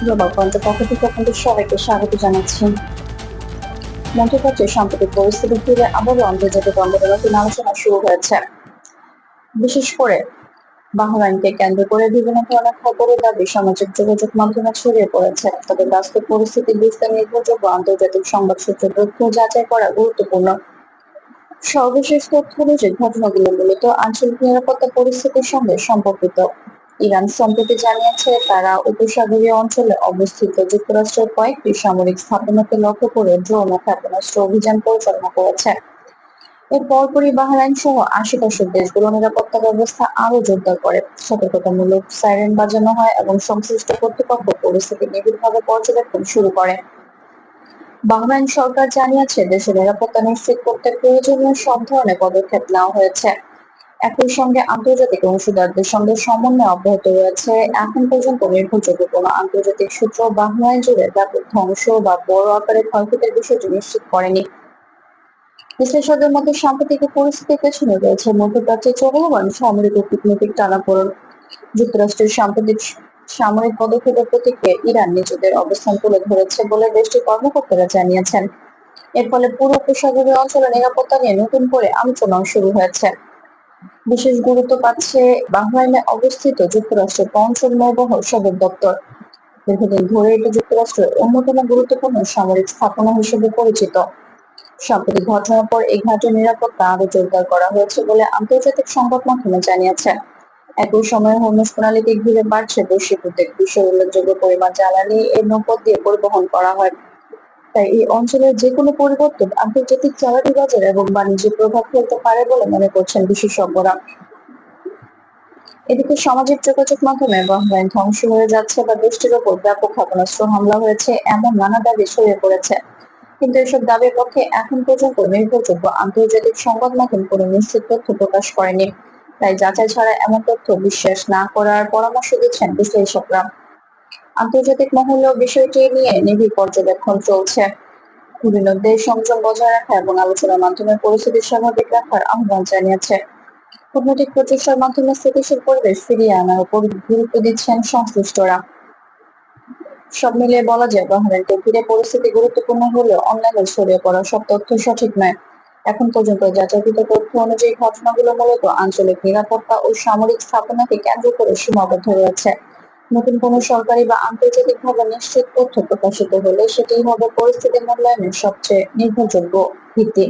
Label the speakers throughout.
Speaker 1: Global পয়েন্টের পক্ষ থেকে আপনাদের সবাইকে স্বাগত জানাচ্ছি। মধ্যপ্রাচ্যের সাম্প্রতিক পরিস্থিতি ঘিরে আবারও আন্তর্জাতিক অঙ্গনে নতুন আলোচনা শুরু হয়েছে। বিশেষ করে বাহরাইনকে কেন্দ্র করে বিভিন্ন ধরনের খবরের দাবি সামাজিক যোগাযোগ মাধ্যমে ছড়িয়ে পড়েছে। তবে বাস্তব পরিস্থিতির বিস্তার নির্ভরযোগ্য আন্তর্জাতিক সংবাদ সূত্রে তথ্য যাচাই করা গুরুত্বপূর্ণ। সর্বশেষ তথ্য অনুযায়ী ঘটনাগুলো মূলত আঞ্চলিক নিরাপত্তা পরিস্থিতির সঙ্গে সম্পর্কিত। ইরান সম্প্রতি জানিয়েছে তারা উপসাগরীয় অঞ্চলে অবস্থিত যুক্তরাষ্ট্রের কয়েকটি সামরিক স্থাপনাকে লক্ষ্য করে ড্রোন ও ক্ষেপণাস্ত্র অভিযান পরিচালনা করেছে। এর পরপরই বাহরাইন সহ আশেপাশের দেশগুলো নিরাপত্তা ব্যবস্থা আরো জোরদার করে। সতর্কতামূলক সাইরেন বাজানো হয় এবং সংশ্লিষ্ট কর্তৃপক্ষ পরিস্থিতি নিবিড়ভাবে পর্যবেক্ষণ শুরু করে। বাহরাইন সরকার জানিয়েছে দেশের নিরাপত্তা নিশ্চিত করতে প্রয়োজনীয় সব ধরনের পদক্ষেপ নেওয়া হয়েছে। একই সঙ্গে আন্তর্জাতিক অংশীদারদের সঙ্গে সমন্বয় অব্যাহত রয়েছে। এখন পর্যন্ত নির্ভরযোগ্য কোনো আন্তর্জাতিক সূত্র বাহরাইন জুড়ে ব্যাপক ধ্বংস বা বড় আকারের ক্ষয়ক্ষতির বিষয়টি নিশ্চিত করেনি। বিশ্লেষকদের মধ্যে সাম্প্রতিক পরিস্থিতির পেছনে রয়েছে মধ্যপ্রাচ্যে চলমান সামরিক ও কূটনৈতিক টানাপোড়েন। যুক্তরাষ্ট্রের সাম্প্রতিক সামরিক পদক্ষেপের প্রতিক্রিয়ায় ইরান নিজেদের অবস্থান তুলে ধরেছে বলে দেশটির কর্মকর্তারা জানিয়েছেন। এর ফলে পুরো উপসাগরীয় অঞ্চলে নিরাপত্তা নিয়ে নতুন করে আলোচনাও শুরু হয়েছে। বিশেষ গুরুত্ব পাচ্ছে বাহরাইনে অবস্থিত যুক্তরাষ্ট্রের পঞ্চম নৌবহর সদর দপ্তর। দীর্ঘদিন ধরে এটি যুক্তরাষ্ট্রের অন্যতম গুরুত্বপূর্ণ সামরিক স্থাপনা হিসেবে পরিচিত। সাম্প্রতিক ঘটনার পর এই ঘাটের নিরাপত্তা আরো জোরদার করা হয়েছে বলে আন্তর্জাতিক সংবাদ মাধ্যমে জানিয়েছে। একই সময়ে হরমুজ প্রণালীকে ঘিরে বাড়ছে বৈশ্বিক উদ্বেগ। বিশ্বের উল্লেখযোগ্য পরিমাণ জ্বালানি এই নৌপথ দিয়ে পরিবহন করা হয়। তাই এই অঞ্চলের যে কোনো পরিবর্তন আন্তর্জাতিক জ্বালানি বাজার এবং বাণিজ্যে প্রভাব ফেলতে পারে বলে মনে করছেন বিশেষজ্ঞরা। এদিকে সামাজিক যোগাযোগ মাধ্যমে বাহরাইন ধ্বংস হয়ে যাচ্ছে বা দেশটির ওপর ব্যাপক ক্ষেপণাস্ত্র হামলা হয়েছে এমন নানা দাবি ছড়িয়ে পড়েছে। কিন্তু এসব দাবির পক্ষে এখন পর্যন্ত নির্ভরযোগ্য আন্তর্জাতিক সংবাদ মাধ্যম কোনো নিশ্চিত তথ্য প্রকাশ করেনি। তাই যাচাই ছাড়া এমন তথ্য বিশ্বাস না করার পরামর্শ দিচ্ছেন বিশ্লেষকরা। আন্তর্জাতিক মহলেও বিষয়টি নিয়ে নিবিড় পর্যবেক্ষণ চলছে। বিভিন্ন দেশ সংযম বজায় রাখা এবং আলোচনার মাধ্যমে পরিস্থিতি স্বাভাবিক রাখার আহ্বান জানিয়েছে। কূটনৈতিক প্রচেষ্টার মাধ্যমে স্থিতিশীল পরিবেশ ফিরিয়ে আনার উপর গুরুত্ব দিচ্ছেন সংশ্লিষ্টরা। সব মিলিয়ে বলা যায় বাহরাইনকে ঘিরে পরিস্থিতি গুরুত্বপূর্ণ হলেও অনলাইনে ছড়িয়ে পড়া সব তথ্য সঠিক নয়। এখন পর্যন্ত যাচাইকৃত তথ্য অনুযায়ী ঘটনাগুলো মূলত আঞ্চলিক নিরাপত্তা ও সামরিক স্থাপনাকে কেন্দ্র করে সীমাবদ্ধ রয়েছে। নতুন কোনো সরকারি বা আন্তর্জাতিকভাবে নিশ্চিত তথ্য প্রকাশিত হলে সেটিই হবে পরিস্থিতি মূল্যায়নের সবচেয়ে নির্ভরযোগ্য ভিত্তি।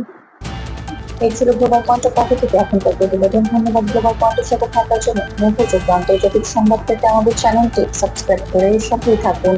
Speaker 1: এই ছিল গ্লোবাল পয়েন্টের পক্ষ থেকে এখনকার প্রতিবেদন। ধন্যবাদ গ্লোবাল পয়েন্টের সাথে থাকার জন্য। নির্ভরযোগ্য আন্তর্জাতিক সংবাদ পেতে আমাদের চ্যানেলটি সাবস্ক্রাইব করে সাথেই থাকুন।